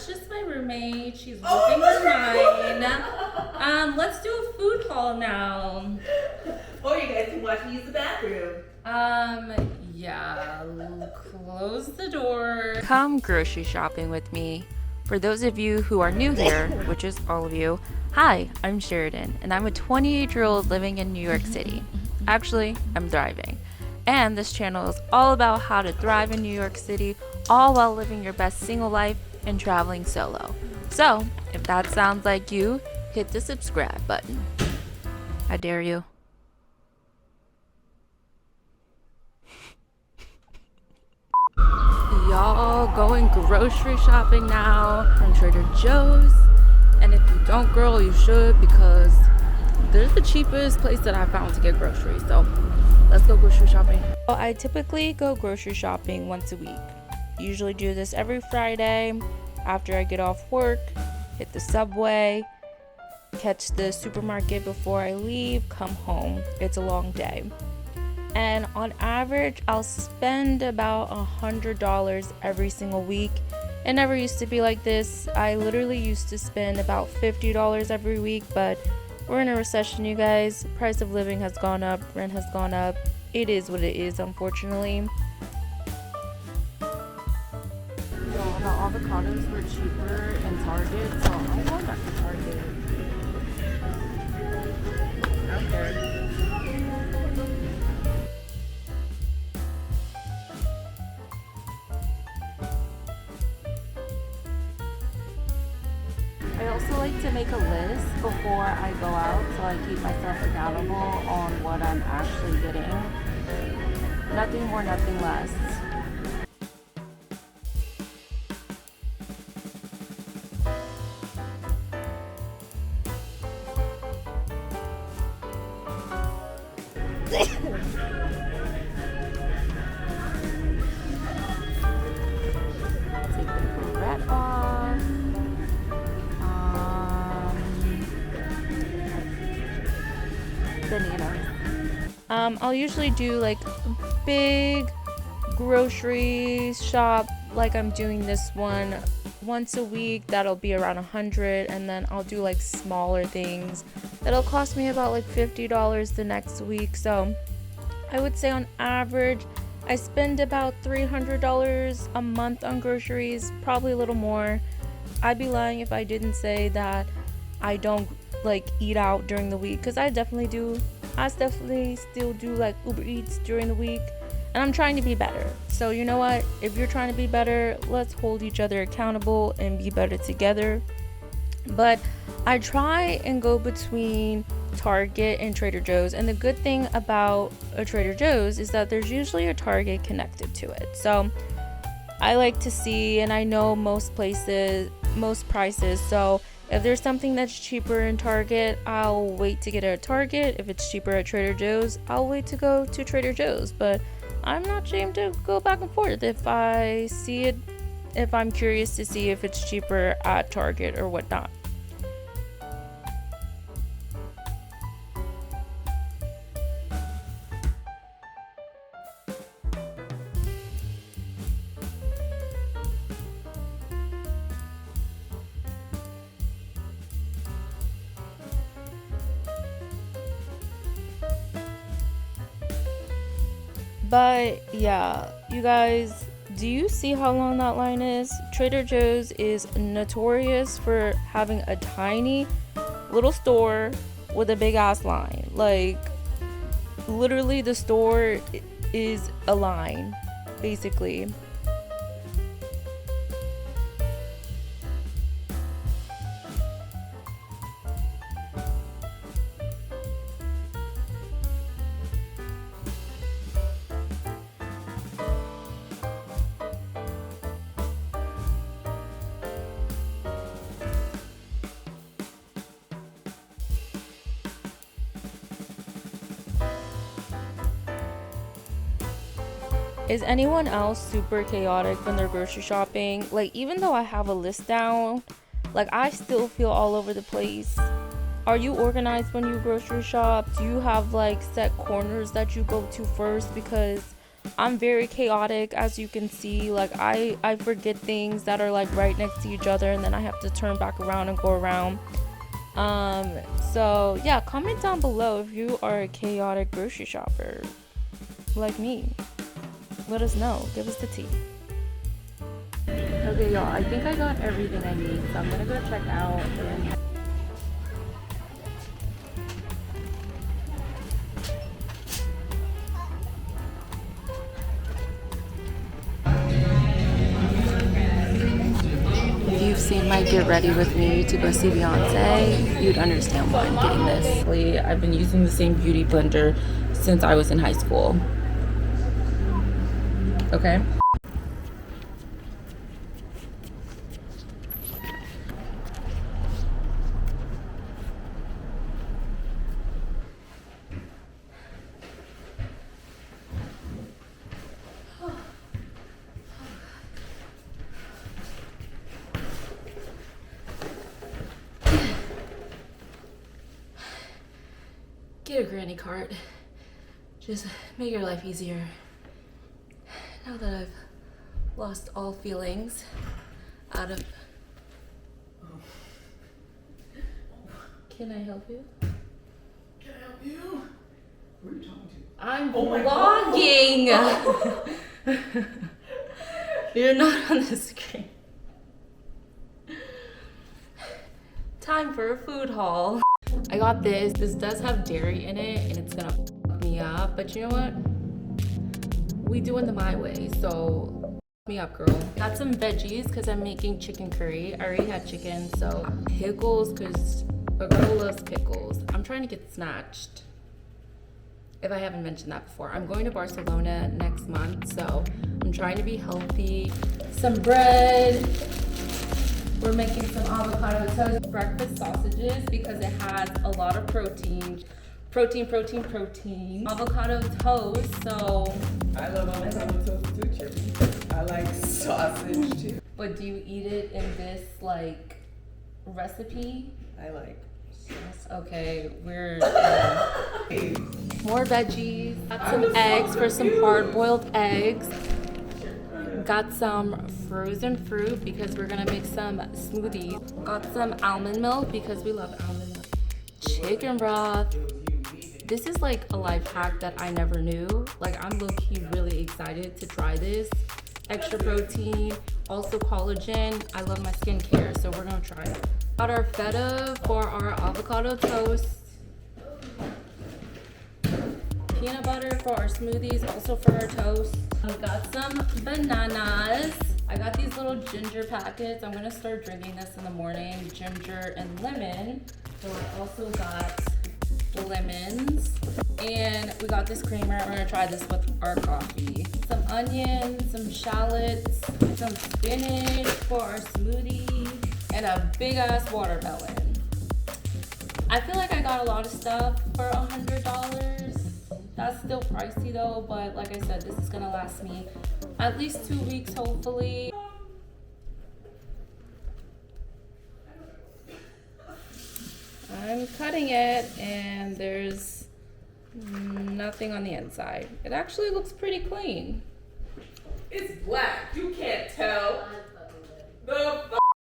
that's just my roommate. She's losing her mind. Let's do a food haul now. Or you guys can watch me use the bathroom. Yeah, close the door. Come grocery shopping with me. For those of you who are new here, which is all of you, hi, I'm Sheridan, and I'm a 28-year-old living in New York City. Actually, I'm thriving. And this channel is all about how to thrive in New York City, all while living your best single life and traveling solo. So, if that sounds like you, hit the subscribe button. I dare you. Y'all going grocery shopping now from Trader Joe's. And if you don't, girl, you should, because there's the cheapest place that I found to get groceries. So let's go grocery shopping. Well, I typically go grocery shopping once a week. Usually do this every Friday after I get off work, hit the subway, catch the supermarket before I leave, come home. It's a long day. And on average, I'll spend about $100 every single week. It never used to be like this. I literally used to spend about $50 every week, but we're in a recession, you guys. Price of living has gone up, rent has gone up. It is what it is, unfortunately. Y'all, the avocados were cheaper in Target, so I'm going back to Target. Okay. I also like to make a list before I go out, so I keep myself accountable on what I'm actually getting. Nothing more, nothing less. Take the rat off. I'll usually do like a big grocery shop like I'm doing this one once a week. That'll be around $100, and then I'll do like smaller things that'll cost me about like $50 the next week. So I would say on average I spend about $300 a month on groceries, probably a little more. I'd be lying if I didn't say that I don't like eat out during the week, because I definitely do. I definitely still do like Uber Eats during the week, and I'm trying to be better. So you know what, if you're trying to be better, let's hold each other accountable and be better together. But I try and go between Target and Trader Joe's, and the good thing about a Trader Joe's is that there's usually a Target connected to it. So I like to see, and I know most places, most prices, so if there's something that's cheaper in Target, I'll wait to get it at Target. If it's cheaper at Trader Joe's, I'll wait to go to Trader Joe's. But I'm not ashamed to go back and forth if I see it, if I'm curious to see if it's cheaper at Target or whatnot. But yeah, you guys, do you see how long that line is? Trader Joe's is notorious for having a tiny little store with a big ass line. Like, literally the store is a line, basically. Is anyone else super chaotic when they're grocery shopping? Like, even though I have a list down, like, I still feel all over the place. Are you organized when you grocery shop? Do you have like set corners that you go to first? Because I'm very chaotic, as you can see. Like I forget things that are like right next to each other, and then I have to turn back around and go around. So yeah, comment down below if you are a chaotic grocery shopper like me. Let us know. Give us the tea. Okay, y'all, I think I got everything I need, so I'm gonna go check out and if you've seen my get ready with me to go see Beyonce, you'd understand why I'm getting this. I've been using the same beauty blender since I was in high school. Okay. Get a granny cart. Just make your life easier. Now that I've lost all feelings out of... Can I help you? Can I help you? Who are you talking to? I'm vlogging! You're not on the screen. Time for a food haul. I got this. This does have dairy in it and it's gonna fuck me up. But you know what? We doing the my way, so fuck me up, girl. Got some veggies because I'm making chicken curry. I already had chicken, so pickles because a girl loves pickles. I'm trying to get snatched. If I haven't mentioned that before, I'm going to Barcelona next month, so I'm trying to be healthy. Some bread. We're making some avocado toast, breakfast sausages because it has a lot of protein. Protein. Avocado toast, so. I love avocado toast too, Chippy. I like sausage too. But do you eat it in this like recipe? I like Okay, we're more veggies. Got some eggs for some hard-boiled eggs. Got some frozen fruit because we're gonna make some smoothies. Got some almond milk because we love almond milk. Chicken broth. This is like a life hack that I never knew. Like I'm low-key really excited to try this. Extra protein, also collagen. I love my skincare, so we're gonna try it. Got our feta for our avocado toast. Peanut butter for our smoothies, also for our toast. We got some bananas. I got these little ginger packets. I'm gonna start drinking this in the morning, ginger and lemon. So I also got lemons. And we got this creamer. We're gonna try this with our coffee. Some onions, some shallots, some spinach for our smoothie, and a big ass watermelon. I feel like I got a lot of stuff for $100. That's still pricey though, but like I said, this is gonna last me at least 2 weeks, hopefully. I'm cutting it and there's nothing on the inside. It actually looks pretty clean. It's black. You can't tell. The